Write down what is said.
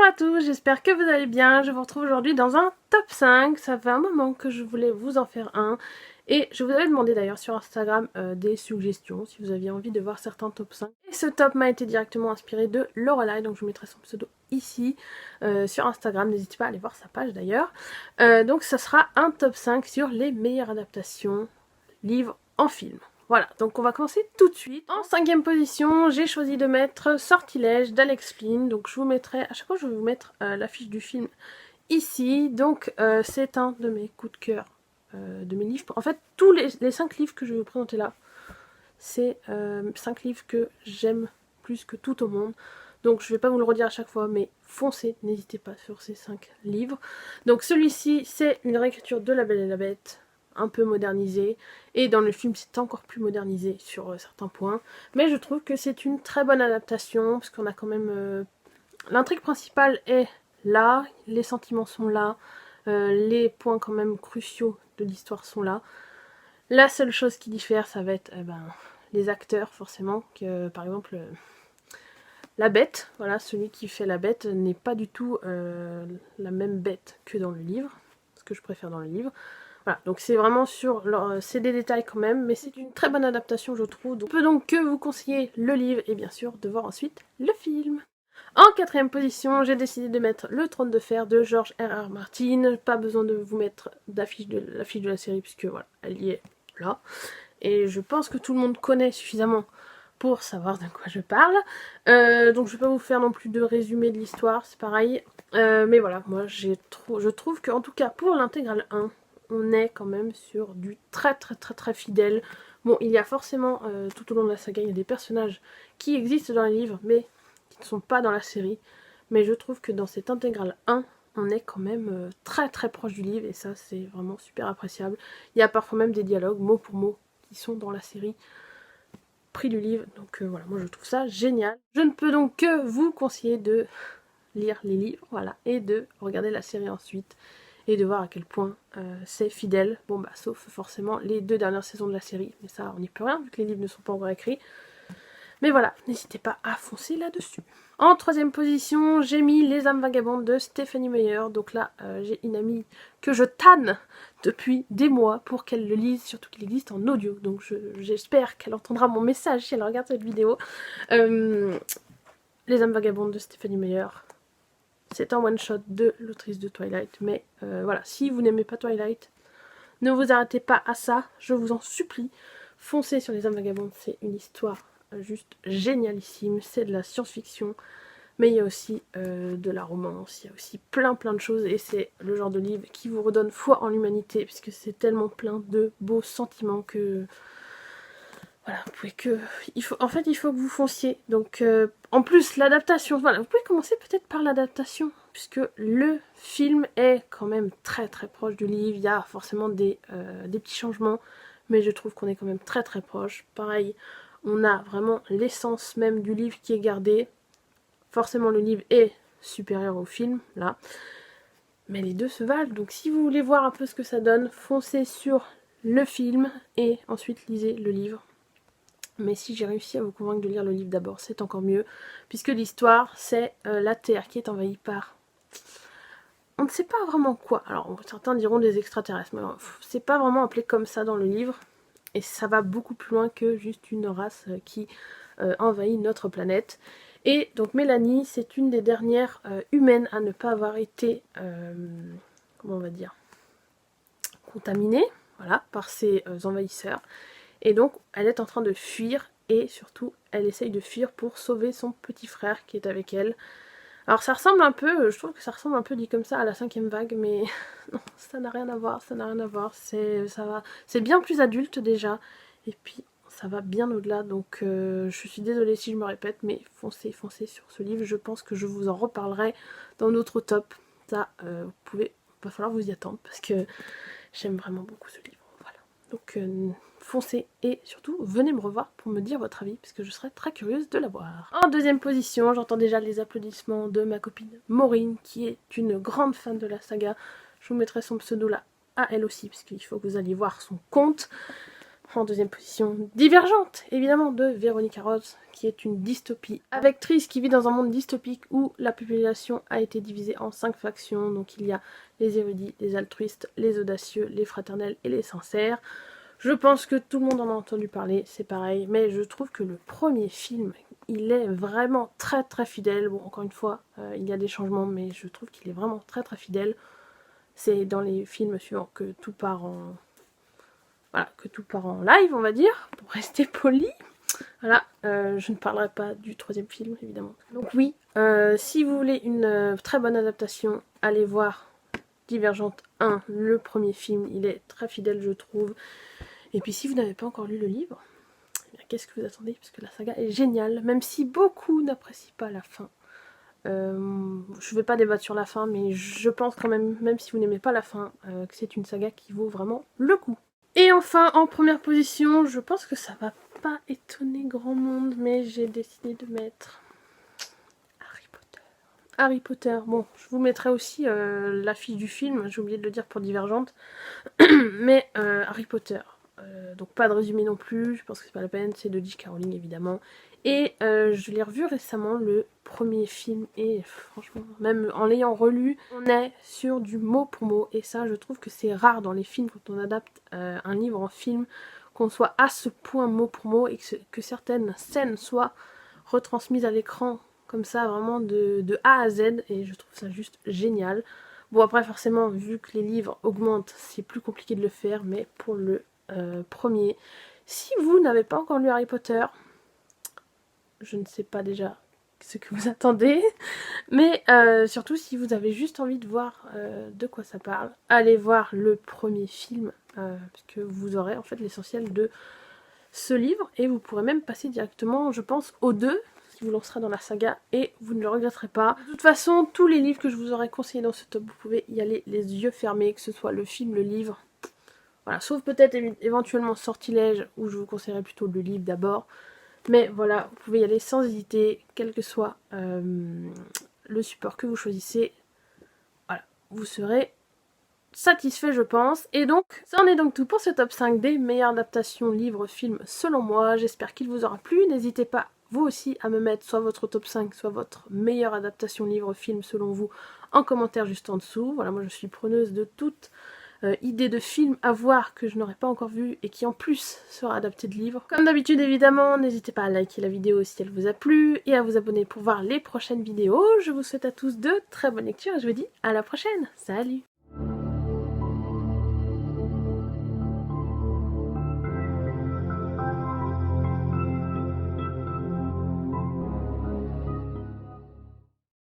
Bonjour à tous, j'espère que vous allez bien. Je vous retrouve aujourd'hui dans un top 5. Ça fait un moment que je voulais vous en faire un. Et je vous avais demandé d'ailleurs sur Instagram des suggestions si vous aviez envie de voir certains top 5. Et ce top m'a été directement inspiré de Lorelai, donc je vous mettrai son pseudo ici sur Instagram. N'hésitez pas à aller voir sa page d'ailleurs. Donc ça sera un top 5 sur les meilleures adaptations livres en film. Voilà, donc on va commencer tout de suite. En 5e position, j'ai choisi de mettre Sortilège d'Alex Flynn. Donc je vous mettrai, à chaque fois je vais vous mettre l'affiche du film ici. Donc c'est un de mes coups de cœur de mes livres. En fait, tous les 5 livres que je vais vous présenter là, c'est 5 livres que j'aime plus que tout au monde. Donc je vais pas vous le redire à chaque fois, mais foncez, n'hésitez pas sur ces 5 livres. Donc celui-ci, c'est une réécriture de La Belle et la Bête, un peu modernisé, et dans le film c'est encore plus modernisé sur certains points, mais je trouve que c'est une très bonne adaptation, parce qu'on a quand même... L'intrigue principale est là, les sentiments sont là, les points quand même cruciaux de l'histoire sont là. La seule chose qui diffère, ça va être les acteurs, forcément, que par exemple... la bête, voilà, celui qui fait la bête n'est pas du tout la même bête que dans le livre, ce que je préfère dans le livre. Voilà, donc c'est vraiment sur... c'est des détails quand même, mais c'est une très bonne adaptation je trouve. Donc, on peut donc que vous conseiller le livre et bien sûr de voir ensuite le film. En 4e position, j'ai décidé de mettre Le Trône de Fer de George R.R. Martin. Pas besoin de vous mettre l'affiche de la série puisque voilà, elle y est là. Et je pense que tout le monde connaît suffisamment pour savoir de quoi je parle. Donc je vais pas vous faire non plus de résumé de l'histoire, c'est pareil. Mais voilà, moi je trouve qu'en tout cas pour l'intégrale 1, on est quand même sur du très fidèle. Bon, il y a forcément, tout au long de la saga, il y a des personnages qui existent dans les livres, mais qui ne sont pas dans la série. Mais je trouve que dans cette intégrale 1, on est quand même très proche du livre, et ça c'est vraiment super appréciable. Il y a parfois même des dialogues, mot pour mot, qui sont dans la série pris du livre, donc voilà, moi je trouve ça génial. Je ne peux donc que vous conseiller de lire les livres, voilà, et de regarder la série ensuite, et de voir à quel point c'est fidèle. Bon bah sauf forcément les 2 dernières saisons de la série, mais ça on n'y peut rien vu que les livres ne sont pas encore écrits. Mais voilà, n'hésitez pas à foncer là-dessus. En 3e position, j'ai mis Les âmes vagabondes de Stephenie Meyer. Donc là, j'ai une amie que je tanne depuis des mois pour qu'elle le lise, surtout qu'il existe en audio. Donc j'espère qu'elle entendra mon message si elle regarde cette vidéo. Les âmes vagabondes de Stephenie Meyer, c'est un one-shot de l'autrice de Twilight. Mais voilà, si vous n'aimez pas Twilight, ne vous arrêtez pas à ça, je vous en supplie. Foncez sur Les âmes vagabondes, c'est une histoire juste génialissime, c'est de la science-fiction, mais il y a aussi de la romance, il y a aussi plein de choses, et c'est le genre de livre qui vous redonne foi en l'humanité, puisque c'est tellement plein de beaux sentiments que... Voilà, vous pouvez que... En fait, il faut que vous fonciez. Donc, en plus, l'adaptation, voilà, vous pouvez commencer peut-être par l'adaptation, puisque le film est quand même très proche du livre, il y a forcément des petits changements, mais je trouve qu'on est quand même très proche. Pareil, on a vraiment l'essence même du livre qui est gardée. Forcément le livre est supérieur au film, là. Mais les deux se valent, donc si vous voulez voir un peu ce que ça donne, foncez sur le film et ensuite lisez le livre. Mais si j'ai réussi à vous convaincre de lire le livre d'abord, c'est encore mieux, puisque l'histoire, c'est la Terre qui est envahie par... On ne sait pas vraiment quoi. Alors certains diront des extraterrestres, mais c'est pas vraiment appelé comme ça dans le livre. Et ça va beaucoup plus loin que juste une race qui envahit notre planète. Et donc Mélanie, c'est une des dernières humaines à ne pas avoir été, comment on va dire, contaminée, voilà, par ces envahisseurs. Et donc elle est en train de fuir, et surtout elle essaye de fuir pour sauver son petit frère qui est avec elle. Alors ça ressemble un peu, je trouve que ça ressemble un peu dit comme ça à la 5e vague, mais non, ça n'a rien à voir, ça n'a rien à voir, c'est bien plus adulte déjà, et puis ça va bien au-delà, donc je suis désolée si je me répète, mais foncez sur ce livre, je pense que je vous en reparlerai dans notre top, ça va falloir vous y attendre, parce que j'aime vraiment beaucoup ce livre, voilà, donc foncez et surtout venez me revoir pour me dire votre avis parce que je serais très curieuse de la voir. En 2e position, j'entends déjà les applaudissements de ma copine Maureen qui est une grande fan de la saga. Je vous mettrai son pseudo là à elle aussi parce qu'il faut que vous alliez voir son compte. en deuxième position, Divergente, évidemment, de Véronica Roth, qui est une dystopie avec Tris qui vit dans un monde dystopique où la population a été divisée en 5 factions. Donc il y a les érudits, les altruistes, les audacieux, les fraternels et les sincères. Je pense que tout le monde en a entendu parler, c'est pareil, mais je trouve que le premier film, il est vraiment très très fidèle. Bon, encore une fois, il y a des changements, mais je trouve qu'il est vraiment très très fidèle. C'est dans les films suivants que tout part en... Voilà, que tout part en live, on va dire, pour rester poli. Voilà, je ne parlerai pas du troisième film, évidemment. Donc oui, si vous voulez une très bonne adaptation, allez voir Divergente 1, le premier film. Il est très fidèle, je trouve. Et puis si vous n'avez pas encore lu le livre, qu'est-ce que vous attendez? Parce que la saga est géniale, même si beaucoup n'apprécient pas la fin. Je vais pas débattre sur la fin, mais je pense quand même, même si vous n'aimez pas la fin, que c'est une saga qui vaut vraiment le coup. Et enfin, en première position, je pense que ça va pas étonner grand monde, mais j'ai décidé de mettre Harry Potter. Harry Potter, bon, je vous mettrai aussi l'affiche du film, j'ai oublié de le dire pour Divergente, mais Harry Potter. Donc pas de résumé non plus, je pense que c'est pas la peine, c'est de J.K. Rowling évidemment. Et je l'ai revu récemment, le premier film, et franchement, même en l'ayant relu, on est sur du mot pour mot. Et ça, je trouve que c'est rare dans les films, quand on adapte un livre en film, qu'on soit à ce point mot pour mot, et que certaines scènes soient retransmises à l'écran, comme ça, vraiment de A à Z, et je trouve ça juste génial. Bon après, forcément, vu que les livres augmentent, c'est plus compliqué de le faire, mais pour le premier, si vous n'avez pas encore lu Harry Potter, je ne sais pas déjà ce que vous attendez, mais surtout si vous avez juste envie de voir de quoi ça parle, allez voir le premier film, parce que vous aurez en fait l'essentiel de ce livre, et vous pourrez même passer directement, je pense, au 2, qui vous lancera dans la saga, et vous ne le regretterez pas. De toute façon, tous les livres que je vous aurais conseillés dans ce top, vous pouvez y aller les yeux fermés, que ce soit le film, le livre. Voilà, sauf peut-être éventuellement Sortilège, où je vous conseillerais plutôt le livre d'abord. Mais voilà, vous pouvez y aller sans hésiter, quel que soit le support que vous choisissez. Voilà, vous serez satisfait, je pense. Et donc, ça en est donc tout pour ce top 5 des meilleures adaptations livres-films selon moi. J'espère qu'il vous aura plu. N'hésitez pas, vous aussi, à me mettre soit votre top 5, soit votre meilleure adaptation livre-film selon vous en commentaire juste en dessous. Voilà, moi je suis preneuse de toute idée de film à voir que je n'aurais pas encore vu et qui en plus sera adapté de livre. Comme d'habitude évidemment, n'hésitez pas à liker la vidéo si elle vous a plu et à vous abonner pour voir les prochaines vidéos. Je vous souhaite à tous de très bonnes lectures et je vous dis à la prochaine. Salut!